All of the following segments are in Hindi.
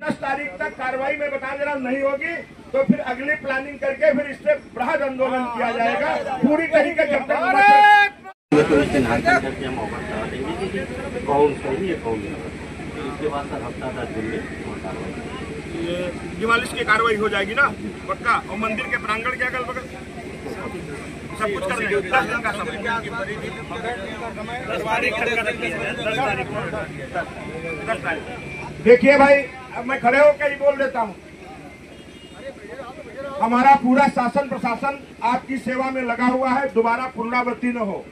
10 तारीख तक कार्रवाई में बता दे रहा नहीं होगी तो फिर अगली प्लानिंग करके फिर इससे बृहद आंदोलन किया जाएगा पूरी तरीके जब तक हम अवगत करा देंगे कि कौन सही है कौन नहीं। इसके बाद सर हफ्ता 10 दिन में कार्रवाई ये डिमालिश की कार्रवाई हो जाएगी ना पक्का। और मंदिर के प्रांगण के अगल बगल सब कुछ कर देंगे। 10 दिन का समय, 10 तारीख। देखिए भाई, अब मैं खड़े होकर ही बोल देता हूँ, हमारा पूरा शासन प्रशासन आपकी सेवा में लगा हुआ है, दोबारा पुनरावृत्ति न हो।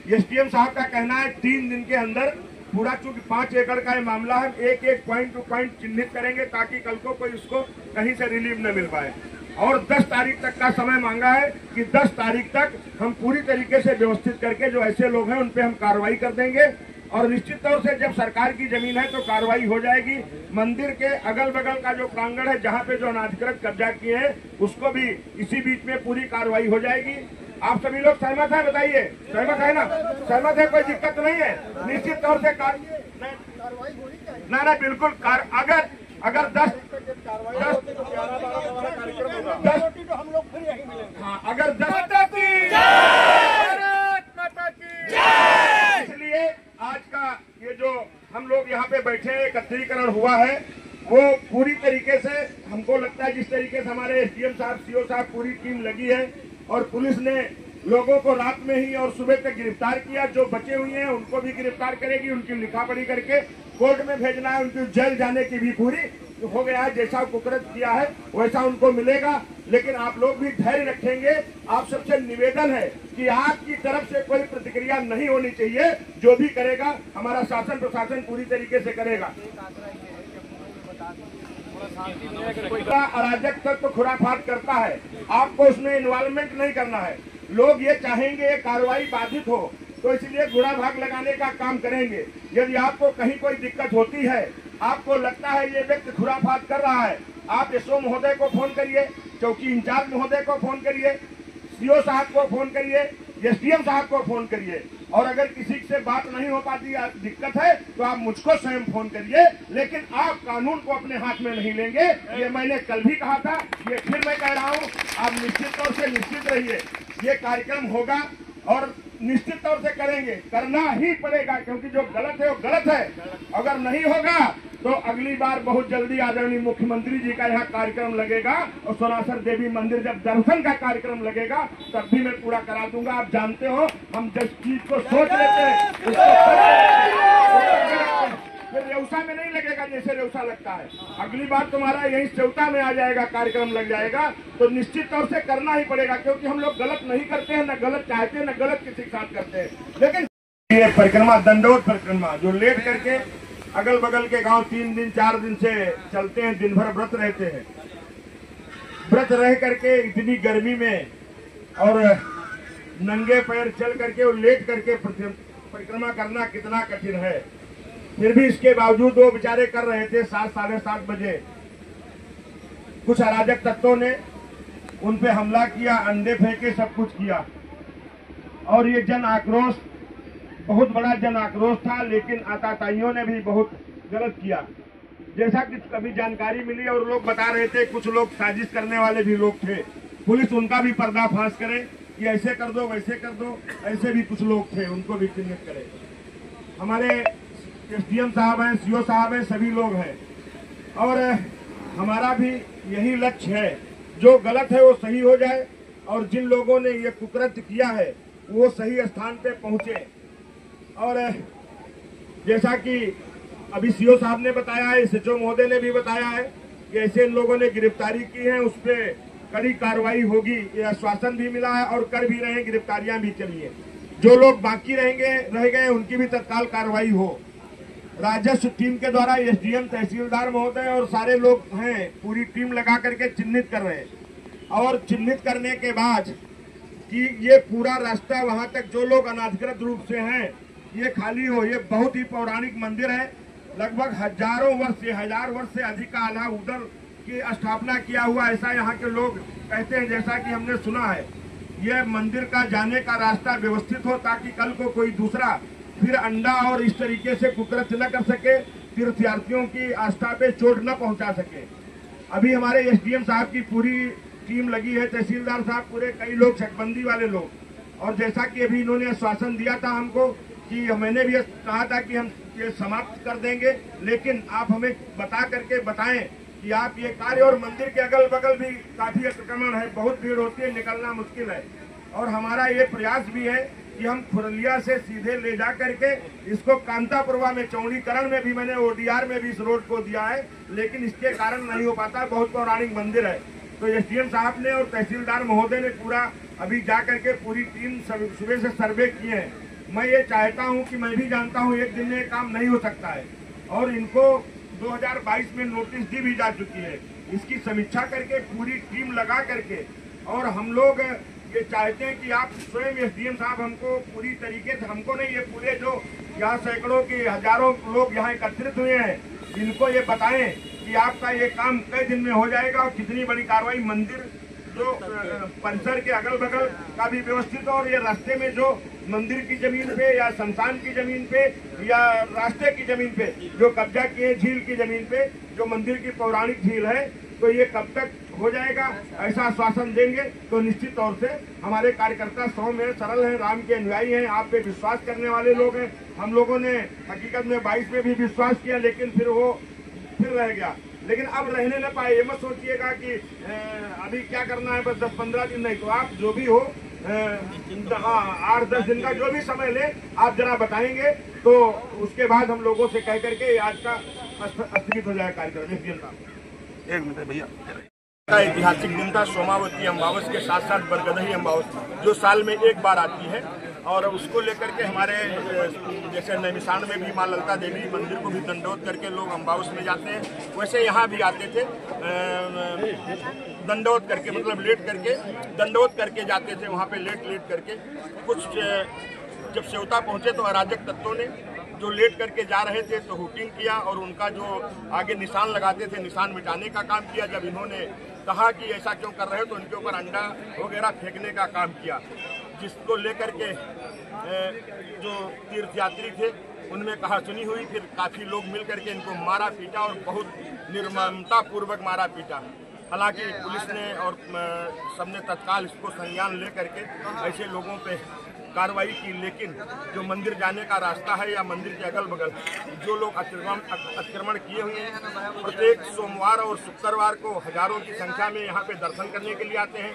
एसडीएम साहब का कहना है 3 दिन के अंदर पूरा, चूंकि 5 एकड़ का ये मामला है, एक पॉइंट टू पॉइंट चिन्हित करेंगे ताकि कल को कोई उसको कहीं से रिलीफ न मिल पाए। और 10 तारीख तक का समय मांगा है कि 10 तारीख तक हम पूरी तरीके से व्यवस्थित करके जो ऐसे लोग हैं उन पे हम कार्रवाई कर देंगे। और निश्चित तौर से जब सरकार की जमीन है तो कार्रवाई हो जाएगी। मंदिर के अगल बगल का जो प्रांगण है जहाँ पे जो अनाधिकृत कब्जा किए हैं उसको भी इसी बीच में पूरी कार्रवाई हो जाएगी। आप सभी लोग सहमत है? बताइए, सहमत है ना? सहमत है, कोई दिक्कत नहीं है। निश्चित तौर से ना बिल्कुल अगर 10 हम लोग फिर यही मिलेंगे। हाँ, अगर 10 इसलिए आज का ये जो हम लोग यहाँ पे बैठे एकत्रीकरण हुआ है वो पूरी तरीके से हमको लगता है जिस तरीके से हमारे एसडीएम साहब, सीओ साहब, पूरी टीम लगी है और पुलिस ने लोगों को रात में ही और सुबह तक गिरफ्तार किया। जो बचे हुए हैं उनको भी गिरफ्तार करेगी, उनकी लिखा-पढ़ी करके कोर्ट में भेजना है, उनकी जेल जाने की भी पूरी हो गया है। जैसा कुकृत्य किया है वैसा उनको मिलेगा। लेकिन आप लोग भी धैर्य रखेंगे। आप सबसे निवेदन है कि आपकी तरफ से कोई प्रतिक्रिया नहीं होनी चाहिए। जो भी करेगा हमारा शासन प्रशासन पूरी तरीके से करेगा। अराजक तत्व खुराफात करता है, आपको उसमें इन्वॉल्वमेंट नहीं करना है। लोग ये चाहेंगे ये कार्रवाई बाधित हो तो इसलिए गुड़ा भाग लगाने का काम करेंगे। यदि आपको कहीं कोई दिक्कत होती है, आपको लगता है ये व्यक्ति खुराफात कर रहा है, आप एसओ महोदय को फोन करिए, चौकी इंचार्ज महोदय को फोन करिए, सीओ साहब को फोन करिए, एसडीएम साहब को फोन करिए। और अगर किसी से बात नहीं हो पाती, दिक्कत है तो आप मुझको स्वयं फोन करिए। लेकिन आप कानून को अपने हाथ में नहीं लेंगे। ये मैंने कल भी कहा था, ये फिर मैं कह रहा हूँ। आप निश्चित तौर से निश्चित रहिए, ये कार्यक्रम होगा और निश्चित तौर से करेंगे, करना ही पड़ेगा, क्योंकि जो गलत है वो गलत है। अगर नहीं होगा तो अगली बार बहुत जल्दी आदरणीय मुख्यमंत्री जी का यहाँ कार्यक्रम लगेगा और सोनासर देवी मंदिर जब दर्शन का कार्यक्रम लगेगा तब भी मैं पूरा करा दूंगा। आप जानते हो हम जिस चीज को सोच लेते हैं फिर रेउसा में नहीं लगेगा जैसे रेउसा लगता है। अगली बार तुम्हारा यही चौथा में आ जाएगा, कार्यक्रम लग जाएगा। तो निश्चित तौर से करना ही पड़ेगा, क्योंकि हम लोग गलत नहीं करते हैं, न गलत चाहते हैं, न गलत किसी के साथ करते हैं। लेकिन ये परिक्रमा, दंडोत परिक्रमा जो लेट करके अगल बगल के गांव 3 दिन 4 दिन से चलते हैं, दिन भर व्रत रहते हैं। व्रत रह करके इतनी गर्मी में और नंगे पैर चल करके और लेट करके परिक्रमा करना कितना कठिन है। फिर भी इसके बावजूद वो बेचारे कर रहे थे। 7 साढ़े 7 बजे कुछ अराजक तत्वों ने उन पे हमला किया, अंडे फेंके, सब कुछ किया। और ये जन आक्रोश बहुत बड़ा जन आक्रोश था, लेकिन आताताइयों ने भी बहुत गलत किया। जैसा कि कभी जानकारी मिली और लोग बता रहे थे, कुछ लोग साजिश करने वाले भी लोग थे। पुलिस उनका भी पर्दाफाश करे कि ऐसे कर दो वैसे कर दो। ऐसे भी कुछ लोग थे, उनको भी चिन्हित करे। हमारे एसडीएम साहब हैं, सीओ साहब हैं, सभी लोग हैं और हमारा भी यही लक्ष्य है, जो गलत है वो सही हो जाए और जिन लोगों ने ये कुकृत्य किया है वो सही स्थान पे पहुंचे। और जैसा कि अभी सीओ साहब ने बताया है, एसएचओ महोदय ने भी बताया है कि ऐसे इन लोगों ने गिरफ्तारी की है, उस पर कड़ी कार्रवाई होगी, ये आश्वासन भी मिला है और कर भी रहे हैं, गिरफ्तारियां भी चली है। जो लोग बाकी रह गए उनकी भी तत्काल कार्रवाई हो। राजस्व टीम के द्वारा एसडीएम, तहसीलदार महोदय और सारे लोग हैं, पूरी टीम लगा करके चिन्हित कर रहे हैं। और चिन्हित करने के बाद कि ये पूरा रास्ता वहां तक जो लोग अनाधिकृत रूप से हैं ये खाली हो। ये बहुत ही पौराणिक मंदिर है, लगभग हजारों वर्ष से 1000 वर्ष से अधिक का आल्हा उदर की स्थापना किया हुआ, ऐसा यहाँ के लोग कहते हैं। जैसा कि हमने सुना है, यह मंदिर का जाने का रास्ता व्यवस्थित हो ताकि कल को कोई दूसरा फिर अंडा और इस तरीके से कुकृत्य न कर सके। तीर्थयात्रियों की आस्था पे चोट न पहुंचा सके। अभी हमारे एसडीएम साहब की पूरी टीम लगी है, तहसीलदार साहब पूरे, कई लोग, चकबंदी वाले लोग, और जैसा कि अभी इन्होंने आश्वासन दिया था हमको कि मैंने भी कहा था कि हम ये समाप्त कर देंगे, लेकिन आप हमें बता करके बताएं कि आप ये कार्य, और मंदिर के अगल बगल भी काफी अतिक्रमण है, बहुत भीड़ होती है, निकलना मुश्किल है। और हमारा ये प्रयास भी है कि हम खुरलिया से सीधे ले जा करके इसको कांतापुरवा में, चौड़ीकरण में भी मैंने ओडीआर में भी इस रोड को दिया है, लेकिन इसके कारण नहीं हो पाता। बहुत पौराणिक मंदिर है, तो एसडीएम साहब ने और तहसीलदार महोदय ने पूरा अभी जा करके पूरी टीम सुबह से सर्वे किए हैं। मैं ये चाहता हूं कि, मैं भी जानता हूं एक दिन में काम नहीं हो सकता है, और इनको 2022 में नोटिस दी भी जा चुकी है। इसकी समीक्षा करके पूरी टीम लगा करके, और हम लोग ये चाहते हैं कि आप स्वयं एसडीएम साहब हमको पूरी तरीके से, हमको नहीं, ये पूरे जो यहाँ सैकड़ों की हजारों लोग यहाँ एकत्रित हुए हैं, इनको ये बताएं कि आपका ये काम कई दिन में हो जाएगा और कितनी बड़ी कार्रवाई, मंदिर जो परिसर के अगल बगल का भी व्यवस्थित, और ये रास्ते में जो मंदिर की जमीन पे या शमशान की जमीन पे या रास्ते की जमीन पे जो कब्जा किए, झील की जमीन पे जो मंदिर की पौराणिक झील है, तो ये कब तक हो जाएगा, ऐसा आश्वासन देंगे तो निश्चित तौर से हमारे कार्यकर्ता सौम्य हैं, सरल हैं, राम के अनुयायी हैं, आप पे विश्वास करने वाले लोग हैं। हम लोगों ने हकीकत में 22 में भी विश्वास किया, लेकिन फिर वो रह गया। लेकिन अब रहने न पाए, ये मत सोचिएगा कि अभी क्या करना है, बस 10-15 दिन नहीं, तो आप जो भी हो 8-10 दिन का जो भी समय ले, आप जरा बताएंगे तो उसके बाद हम लोगों से कह करके आज का स्थगित हो जाए कार्यक्रम। एक मिनट भैया। का ऐतिहासिक दिन था, सोमावती अमावस के साथ साथ बरगदही अमावस जो साल में एक बार आती है, और उसको लेकर के हमारे जैसे नैमिषारण्य में भी माँ ललिता देवी मंदिर को भी दंडोत करके लोग अमावस में जाते हैं, वैसे यहाँ भी आते थे दंडोत करके, मतलब लेट करके दंडोत करके जाते थे, वहाँ पे लेट करके। कुछ जब सेवता पहुँचे तो अराजक तत्वों ने जो लेट करके जा रहे थे तो हुकिंग किया, और उनका जो आगे निशान लगाते थे, निशान मिटाने का काम किया। जब इन्होंने कहा कि ऐसा क्यों कर रहे हो, तो उनके ऊपर अंडा वगैरह फेंकने का काम किया, जिसको लेकर के जो तीर्थयात्री थे उनमें कहा सुनी हुई। फिर काफ़ी लोग मिल करके इनको मारा पीटा, और बहुत निर्ममता पूर्वक मारा पीटा। हालांकि पुलिस ने और सबने तत्काल इसको संज्ञान ले करके ऐसे लोगों पे कार्रवाई की, लेकिन जो मंदिर जाने का रास्ता है या मंदिर के अगल बगल जो लोग अतिक्रमण किए हुए हैं, प्रत्येक सोमवार और शुक्रवार को हजारों की संख्या में यहाँ पे दर्शन करने के लिए आते हैं।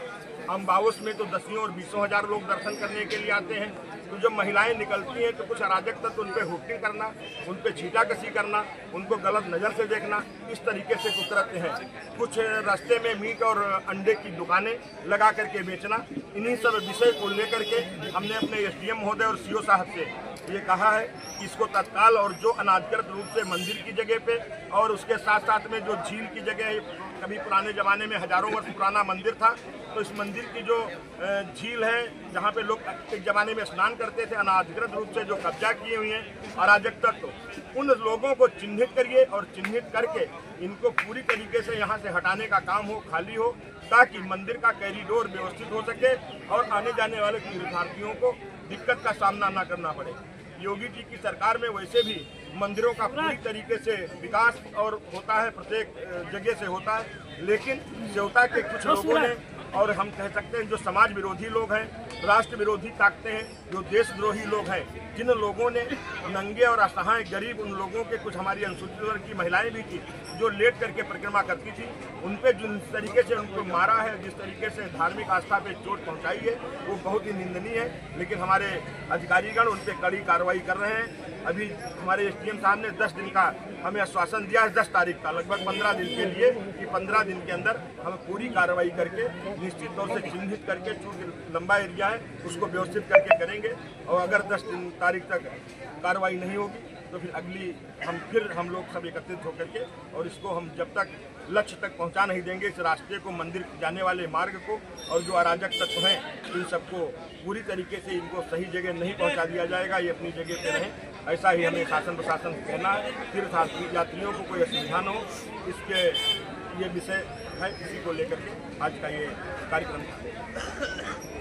अम्बाउस में तो 10 और 20 हजार लोग दर्शन करने के लिए आते हैं। तो जब महिलाएं निकलती हैं तो कुछ अराजक तत्व उन पर हुकिंग करना, उन पर छीटाकसी करना, उनको गलत नज़र से देखना, इस तरीके से कुकरते हैं। कुछ रास्ते में मीट और अंडे की दुकानें लगा करके बेचना। इन्हीं सब विषय को लेकर के हमने अपने एसडीएम महोदय और सीओ साहब से ये कहा है कि इसको तत्काल, और जो अनाधिकृत रूप से मंदिर की जगह पे और उसके साथ साथ में जो झील की जगह है, कभी पुराने ज़माने में हजारों वर्ष पुराना मंदिर था, तो इस मंदिर की जो झील है जहाँ पे लोग एक ज़माने में स्नान करते थे, अनाधिकृत रूप से जो कब्जा किए हुए हैं अराजक तत्व, उन लोगों को चिन्हित करिए, और चिन्हित करके इनको पूरी तरीके से यहाँ से हटाने का काम हो, खाली हो, ताकि मंदिर का कॉरिडोर व्यवस्थित हो सके और आने जाने वाले तीर्थयात्रियों को दिक्कत का सामना न करना पड़े। योगी जी की सरकार में वैसे भी मंदिरों का पूरी तरीके से विकास और होता है, प्रत्येक जगह से होता है, लेकिन सेवता के कुछ लोगों ने, और हम कह सकते हैं जो समाज विरोधी लोग हैं, राष्ट्र विरोधी ताकतें हैं, जो देशद्रोही लोग हैं, जिन लोगों ने नंगे और असहाय गरीब उन लोगों के, कुछ हमारी अनुसूचित वर्ग की महिलाएं भी थी जो लेट करके परिक्रमा करती थी, उन पे जिस तरीके से उनको मारा है, जिस तरीके से धार्मिक आस्था पे चोट पहुंचाई है, वो बहुत ही निंदनीय है। लेकिन हमारे अधिकारीगण उन पर कड़ी कार्रवाई कर रहे हैं। अभी हमारे एसडीएम साहब ने 10 दिन का हमें आश्वासन दिया है, 10 तारीख का, लगभग 15 दिन के लिए, कि 15 दिन के अंदर हम पूरी कार्रवाई करके निश्चित तौर से चिन्हित करके, चूंकि लंबा एरिया है, उसको व्यवस्थित करके करेंगे। और अगर 10 तारीख तक कार्रवाई नहीं होगी तो फिर हम लोग सब एकत्रित होकर के, और इसको हम जब तक लक्ष्य तक पहुंचा नहीं देंगे, इस रास्ते को, मंदिर जाने वाले मार्ग को, और जो अराजक तत्व हैं इन सबको पूरी तरीके से इनको सही जगह नहीं पहुंचा दिया जाएगा, ये अपनी जगह पे रहें। ऐसा ही हमें शासन प्रशासन से कहना है। तीर्थयात्रियों को कोई असुविधा न हो, इसके ये विषय है, इसी को लेकर के आज का ये कार्यक्रम था।